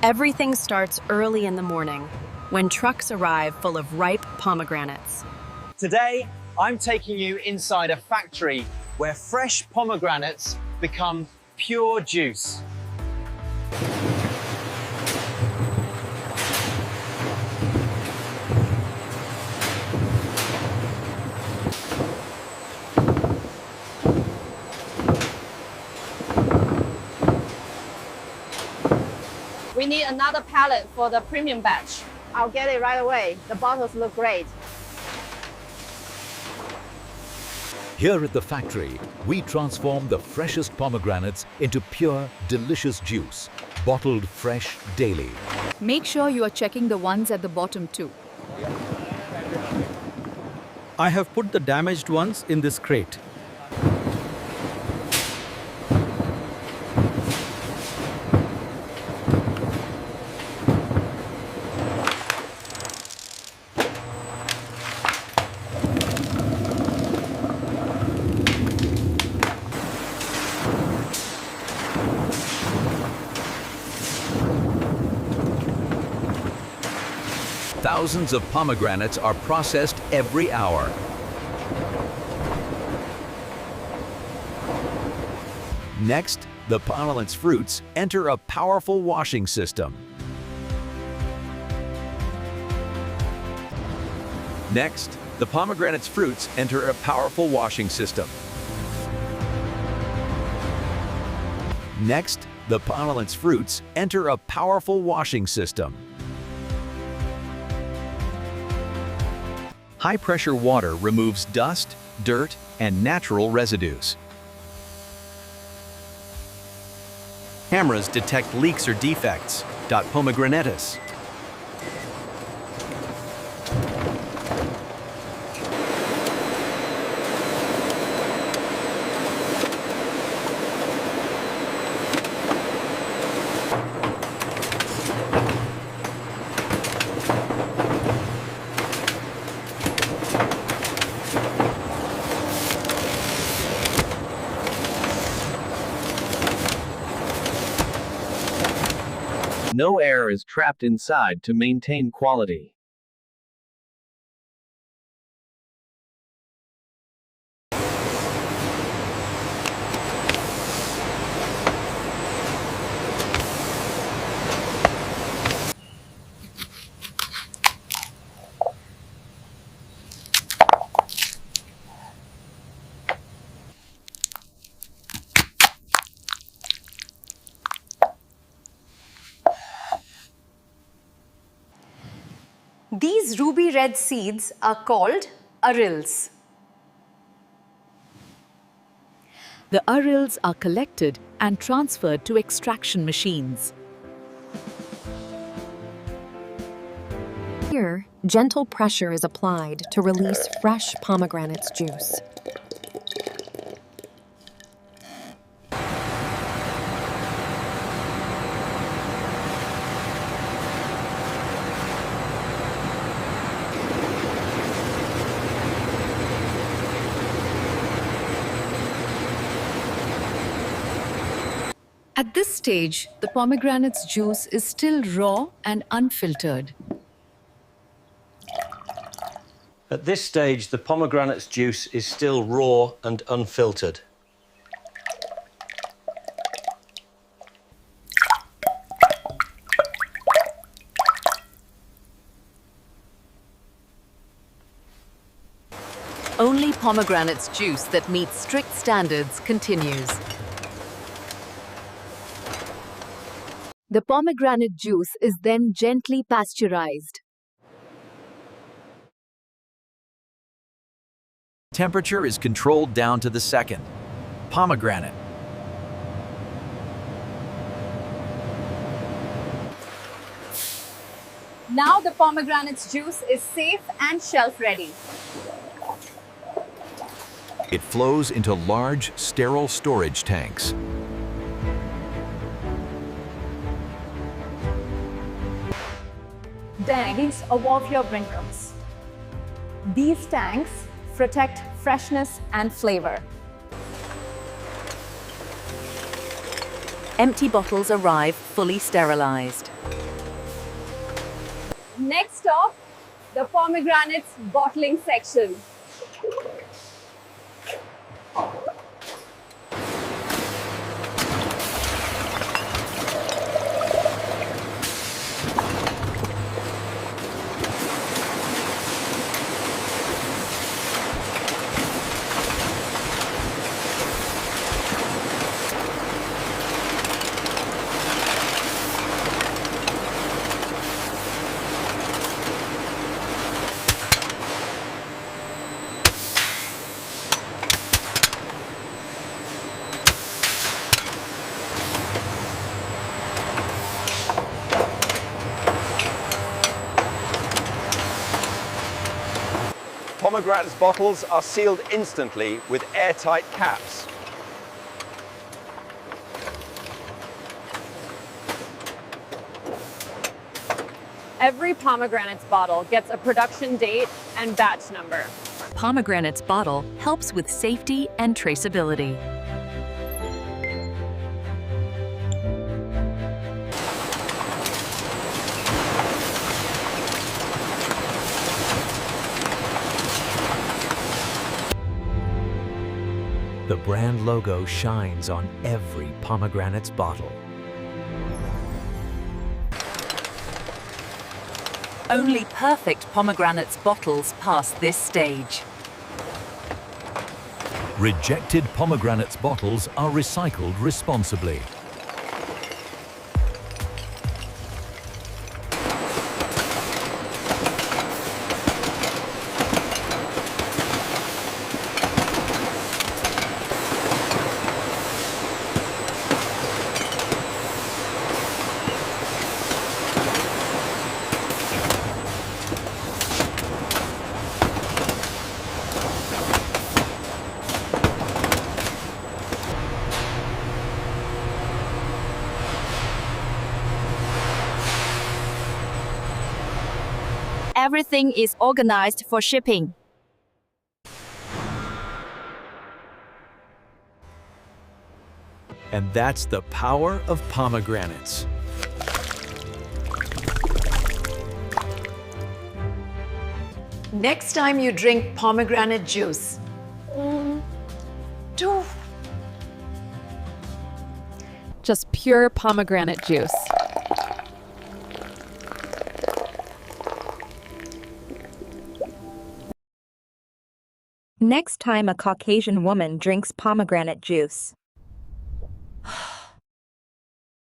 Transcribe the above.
Everything starts early in the morning when trucks arrive full of ripe pomegranates. Today, I'm taking you inside a factory where fresh pomegranates become pure juice. We need another pallet for the premium batch. I'll get it right away. The bottles look great. Here at the factory, we transform the freshest pomegranates into pure, delicious juice, bottled fresh daily. Make sure you are checking the ones at the bottom too. I have put the damaged ones in this crate. Thousands of pomegranates are processed every hour. Next, the pomegranate's fruits enter a powerful washing system. Next, the pomegranate's fruits enter a powerful washing system. Next, the pomegranate's fruits enter a powerful washing system. High-pressure water removes dust, dirt, and natural residues. Cameras detect leaks or defects. Pomegranates. No air is trapped inside to maintain quality. These ruby red seeds are called arils. The arils are collected and transferred to extraction machines. Here, gentle pressure is applied to release fresh pomegranate's juice. At this stage, the pomegranate's juice is still raw and unfiltered. At this stage, the pomegranate's juice is still raw and unfiltered. Only pomegranate's juice that meets strict standards continues. The pomegranate juice is then gently pasteurized. Temperature is controlled down to the second. Pomegranate. Now the pomegranate's juice is safe and shelf-ready. It flows into large, sterile storage tanks. Tanks above your wrinkles. These tanks protect freshness and flavor. empty bottles arrive fully sterilized. Next stop, the pomegranates bottling section. Pomegranates bottles are sealed instantly with airtight caps. Every pomegranates bottle gets a production date and batch number. Pomegranates bottle helps with safety and traceability. The brand logo shines on every Pomegranates bottle. Only perfect pomegranates bottles pass this stage. Rejected Pomegranates bottles are recycled responsibly. Everything is organized for shipping. And that's the power of pomegranates. Next time you drink pomegranate juice, Just pure pomegranate juice. Next time a Caucasian woman drinks pomegranate juice.